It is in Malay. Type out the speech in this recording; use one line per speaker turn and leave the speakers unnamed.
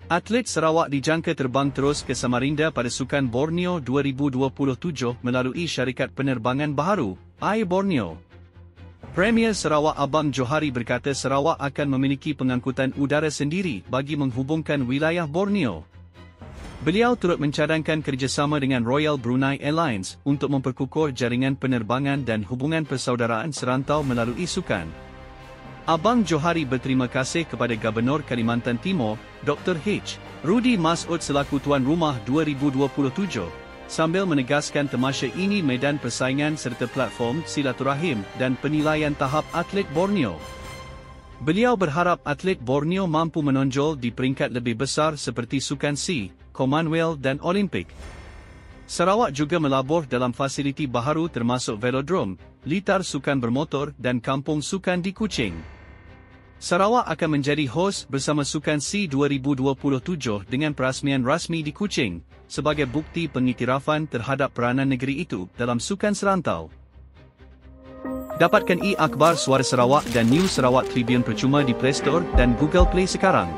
Atlet Sarawak dijangka terbang terus ke Samarinda pada Sukan Borneo 2027 melalui syarikat penerbangan baharu, Air Borneo. Premier Sarawak Abang Johari berkata Sarawak akan memiliki pengangkutan udara sendiri bagi menghubungkan wilayah Borneo. Beliau turut mencadangkan kerjasama dengan Royal Brunei Airlines untuk memperkukuh jaringan penerbangan dan hubungan persaudaraan serantau melalui sukan. Abang Johari berterima kasih kepada Gubernur Kalimantan Timur, Dr. H. Rudi Mas'ud selaku tuan rumah 2027, sambil menegaskan tamasya ini medan persaingan serta platform silaturahim dan penilaian tahap atlet Borneo. Beliau berharap atlet Borneo mampu menonjol di peringkat lebih besar seperti Sukan SEA, Commonwealth dan Olimpik. Sarawak juga melabur dalam fasiliti baharu termasuk velodrom, litar sukan bermotor dan kampung sukan di Kuching. Sarawak akan menjadi hos bersama Sukan SEA 2027 dengan perasmian rasmi di Kuching, sebagai bukti pengiktirafan terhadap peranan negeri itu dalam sukan serantau. Dapatkan e-akhbar Suara Sarawak dan News Sarawak Tribune percuma di Play Store dan Google Play sekarang.